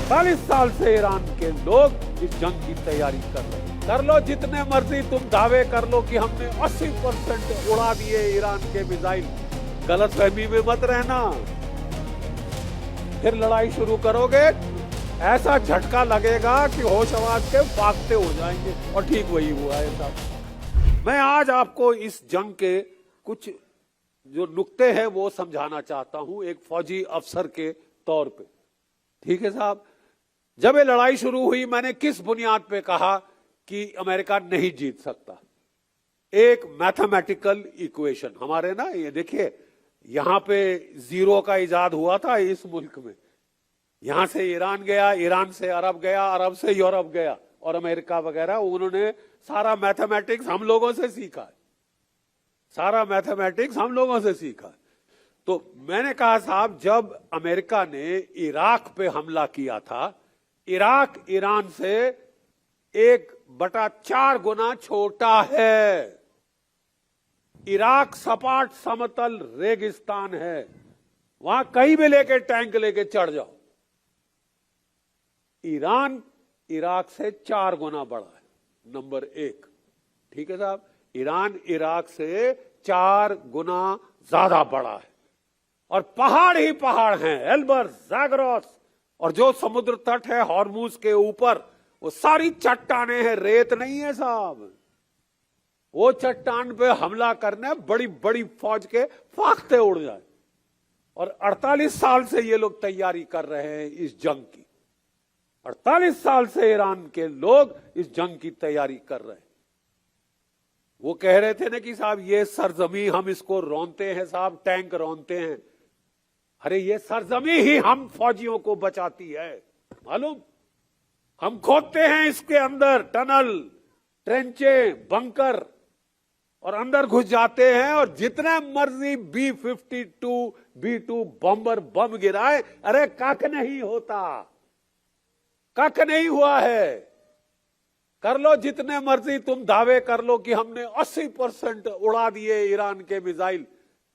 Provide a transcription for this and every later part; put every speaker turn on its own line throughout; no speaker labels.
48 साल से ईरान के लोग इस जंग की तैयारी कर रहे हैं। कर लो जितने मर्जी तुम दावे कर लो कि हमने 80% उड़ा दिए ईरान के मिसाइल। गलतफहमी में मत रहना, फिर लड़ाई शुरू करोगे ऐसा झटका लगेगा कि होश आवाज के फाख्ते हो जाएंगे। और ठीक वही हुआ है साहब। मैं आज आपको इस जंग के कुछ जो नुक्ते हैं वो समझाना चाहता हूं एक फौजी अफसर के तौर पे। ठीक है साहब, जब ये लड़ाई शुरू हुई मैंने किस बुनियाद पे कहा कि अमेरिका नहीं जीत सकता। एक मैथमेटिकल इक्वेशन हमारे ना, ये देखिए यहां पे जीरो का इजाद हुआ था इस मुल्क में। यहां से ईरान गया, ईरान से अरब गया, अरब से यूरोप गया और अमेरिका वगैरह। उन्होंने सारा मैथमेटिक्स हम लोगों से सीखा है, सारा मैथमेटिक्स हम लोगों से सीखा है। तो मैंने कहा साहब, जब अमेरिका ने इराक पे हमला किया था, इराक ईरान से 1/4 गुना छोटा है। इराक सपाट समतल रेगिस्तान है, वहां कहीं भी लेके टैंक लेके चढ़ जाओ। ईरान इराक से 4 गुना बड़ा है, नंबर 1। ठीक है साहब, ईरान इराक से 4 गुना ज्यादा बड़ा है और पहाड़ ही पहाड़ हैं, एल्बर्स, ज़ाग्रोस, और जो समुद्र तट है हॉर्मुज के ऊपर वो सारी चट्टाने हैं, रेत नहीं है साहब। वो चट्टान पे हमला करने बड़ी बड़ी फौज के फाख्ते उड़ जाए। और 48 साल से ये लोग तैयारी कर रहे हैं इस जंग की। 48 साल से ईरान के लोग इस जंग की तैयारी कर रहे हैं। वो कह रहे थे ना कि साहब ये सरजमी हम इसको रौंदते हैं साहब, टैंक रौंदते हैं। अरे ये सरजमी ही हम फौजियों को बचाती है, मालूम। हम खोदते हैं इसके अंदर टनल, ट्रेंचे, बंकर और अंदर घुस जाते हैं और जितने मर्जी B-52 B-2 बम्बर बम गिराए, अरे कख नहीं होता, कख नहीं हुआ है। कर लो जितने मर्जी तुम दावे कर लो कि हमने 80% उड़ा दिए ईरान के मिसाइल।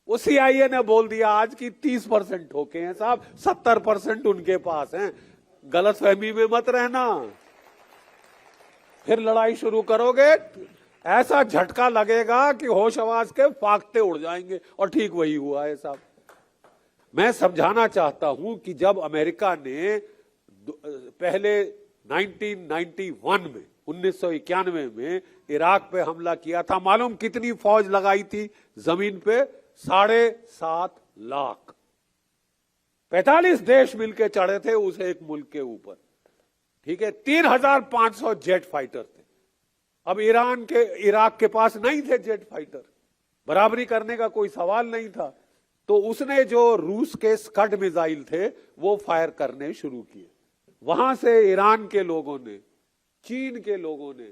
वो CIA ने बोल दिया आज की 30% ठोके हैं साहब, 70% उनके पास हैं। गलतफहमी में मत रहना, फिर लड़ाई शुरू करोगे ऐसा झटका लगेगा कि होश आवाज के फाख्ते उड़ जाएंगे। और ठीक वही हुआ है साहब। मैं समझाना चाहता हूं कि जब अमेरिका ने पहले 1991 में 1991 में इराक पे हमला किया था, मालूम कितनी फौज लगाई थी जमीन पे? 7.5 लाख। 45 देश मिलके चढ़े थे उस एक मुल्क के ऊपर। ठीक है, 3,500 जेट फाइटर थे। अब इराक के पास नहीं थे जेट फाइटर, बराबरी करने का कोई सवाल नहीं था। तो उसने जो रूस के स्कड मिसाइल थे वो फायर करने शुरू किए। वहां से ईरान के लोगों ने, चीन के लोगों ने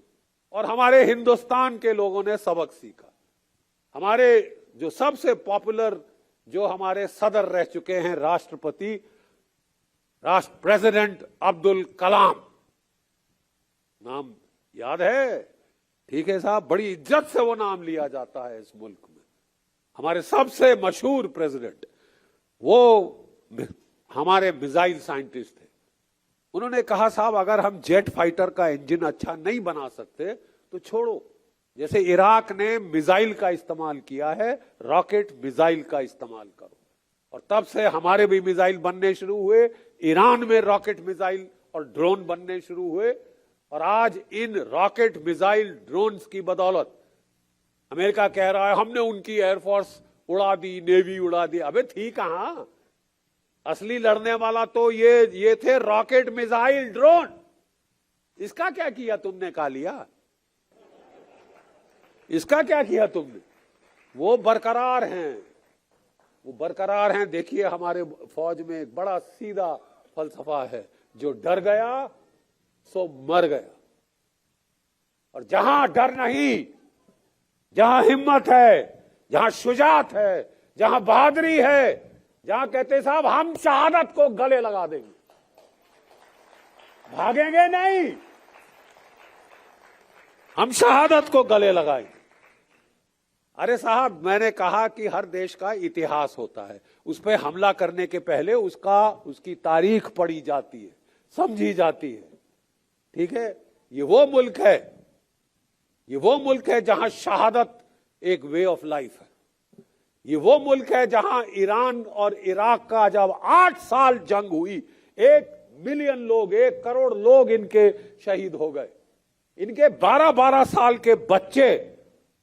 और हमारे हिंदुस्तान के लोगों ने सबक सीखा। हमारे जो सबसे पॉपुलर जो हमारे सदर रह चुके हैं, राष्ट्रपति, प्रेसिडेंट अब्दुल कलाम, नाम याद है? ठीक है साहब, बड़ी इज्जत से वो नाम लिया जाता है इस मुल्क में। हमारे सबसे मशहूर प्रेसिडेंट, वो हमारे मिसाइल साइंटिस्ट थे। उन्होंने कहा साहब अगर हम जेट फाइटर का इंजन अच्छा नहीं बना सकते तो छोड़ो। जैसे इराक ने मिसाइल का इस्तेमाल किया है, रॉकेट मिसाइल का इस्तेमाल करो। और तब से हमारे भी मिसाइल बनने शुरू हुए, ईरान में रॉकेट मिसाइल और ड्रोन बनने शुरू हुए। और आज इन रॉकेट मिसाइल ड्रोन्स की बदौलत अमेरिका कह रहा है हमने उनकी एयरफोर्स उड़ा दी, नेवी उड़ा दी। अबे थी कहां? असली लड़ने वाला तो ये थे रॉकेट मिसाइल ड्रोन। इसका क्या किया तुमने? का लिया? इसका क्या किया तुमने? वो बरकरार हैं, वो बरकरार हैं। देखिए हमारे फौज में एक बड़ा सीधा फलसफा है, जो डर गया सो मर गया। और जहां डर नहीं, जहां हिम्मत है, जहां शुजात है, जहां बहादुरी है, जहां कहते साहब हम शहादत को गले लगा देंगे, भागेंगे नहीं, हम शहादत को गले लगाएंगे। अरे साहब, मैंने कहा कि हर देश का इतिहास होता है, उस पर हमला करने के पहले उसकी तारीख पढ़ी जाती है। समझी जाती है। ठीक है, ये वो मुल्क है, ये वो मुल्क है जहां शहादत एक वे ऑफ लाइफ है। ये वो मुल्क है जहां ईरान और इराक का जब 8 साल जंग हुई, 1 मिलियन लोग, 1 करोड़ लोग इनके शहीद हो गए। इनके 12-12 साल के बच्चे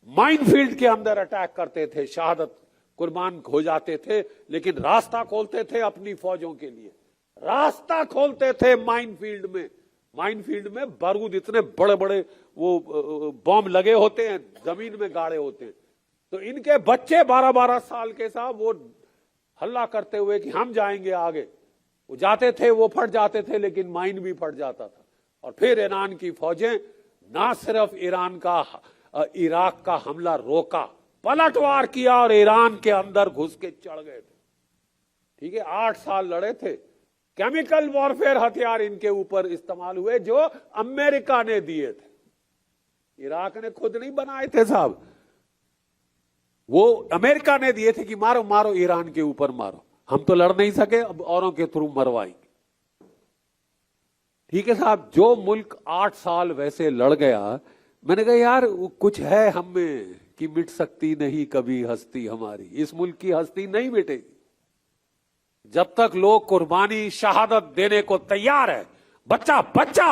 माइनफील्ड के अंदर अटैक करते थे, शहादत कुर्बान हो जाते थे, लेकिन रास्ता खोलते थे अपनी फौजों के लिए, रास्ता खोलते थे माइनफील्ड में। माइनफील्ड में बारूद इतने बड़े बड़े वो बॉम्ब लगे होते हैं, जमीन में गाड़े होते हैं। तो इनके बच्चे 12-12 साल के साहब वो हल्ला करते हुए कि हम जाएंगे आगे, वो जाते थे, वो फट जाते थे, लेकिन माइन भी फट जाता था। और फिर ईरान की फौजें ना सिर्फ इराक का हमला रोका, पलटवार किया और ईरान के अंदर घुस के चढ़ गए थे। ठीक है, 8 साल लड़े थे। केमिकल वॉरफेयर हथियार इनके ऊपर इस्तेमाल हुए जो अमेरिका ने दिए थे, इराक ने खुद नहीं बनाए थे साहब, वो अमेरिका ने दिए थे कि मारो मारो ईरान के ऊपर मारो, हम तो लड़ नहीं सके, अब औरों के थ्रू मरवाएंगे। ठीक है साहब, जो मुल्क 8 साल वैसे लड़ गया, मैंने कहा यार कुछ है हम में कि मिट सकती नहीं कभी हस्ती हमारी। इस मुल्क की हस्ती नहीं मिटेगी जब तक लोग कुर्बानी शहादत देने को तैयार है, बच्चा बच्चा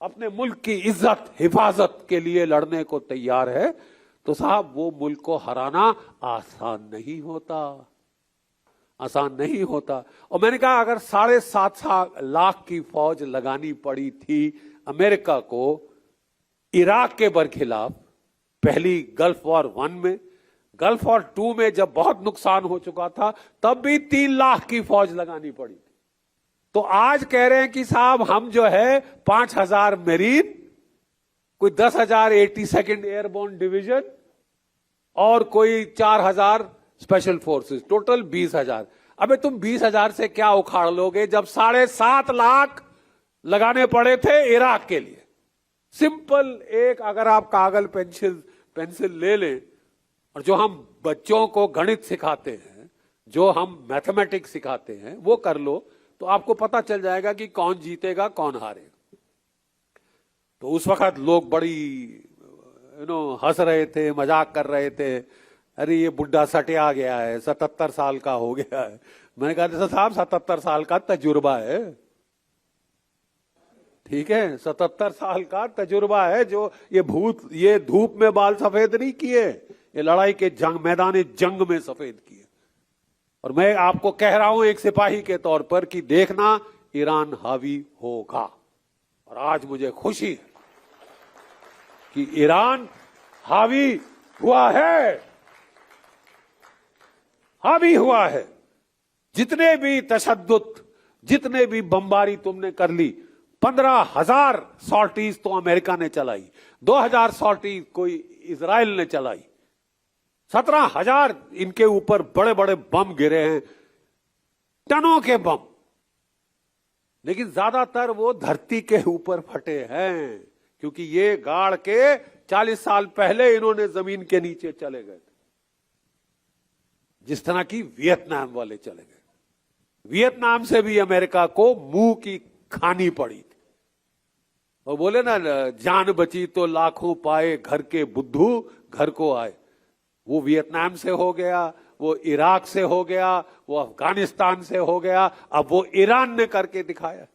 अपने मुल्क की इज्जत हिफाजत के लिए लड़ने को तैयार है, तो साहब वो मुल्क को हराना आसान नहीं होता, आसान नहीं होता। और मैंने कहा अगर 7.5 लाख की फौज लगानी पड़ी थी अमेरिका को इराक के बरखिलाफ, पहली गल्फ वॉर 1 में, गल्फ वॉर 2 में जब बहुत नुकसान हो चुका था, तब भी 3 लाख की फौज लगानी पड़ी थी। तो आज कह रहे हैं कि साहब हम जो है 5,000 मेरीन, कोई 10,000 82nd एयरबोर्न डिवीजन और कोई 4,000 स्पेशल फोर्सेस, टोटल 20,000। अबे तुम 20,000 से क्या उखाड़ लोगे जब 7.5 लाख लगाने पड़े थे इराक के लिए। सिंपल एक, अगर आप कागज पेंसिल ले लें और जो हम बच्चों को गणित सिखाते हैं, जो हम मैथमेटिक्स सिखाते हैं, वो कर लो तो आपको पता चल जाएगा कि कौन जीतेगा कौन हारेगा। तो उस वक्त लोग बड़ी हंस रहे थे, मजाक कर रहे थे, अरे ये बुढ़ा सटिया गया है, 77 साल का हो गया है। मैंने कहा साहब 77 साल का तजुर्बा है, ठीक है, 77 साल का तजुर्बा है, जो ये धूप में बाल सफेद नहीं किए, ये लड़ाई के मैदान जंग में सफेद किए। और मैं आपको कह रहा हूं एक सिपाही के तौर पर कि देखना ईरान हावी होगा। और आज मुझे खुशी है कि ईरान हावी हुआ है, हावी हुआ है। जितने भी तशद्दुद, जितने भी बमबारी तुमने कर ली, 15,000 सॉर्टीज तो अमेरिका ने चलाई, 2,000 सॉर्टीज कोई इजराइल ने चलाई, 17,000 इनके ऊपर बड़े बड़े बम गिरे हैं, टनों के बम, लेकिन ज्यादातर वो धरती के ऊपर फटे हैं, क्योंकि ये गाड़ के 40 साल पहले इन्होंने जमीन के नीचे चले गए थे, जिस तरह की वियतनाम वाले चले गए। वियतनाम से भी अमेरिका को मुंह की खानी पड़ी थी। और बोले ना, जान बची तो लाखों पाए, घर के बुद्धू घर को आए। वो वियतनाम से हो गया, वो इराक से हो गया, वो अफगानिस्तान से हो गया, अब वो ईरान ने करके दिखाया।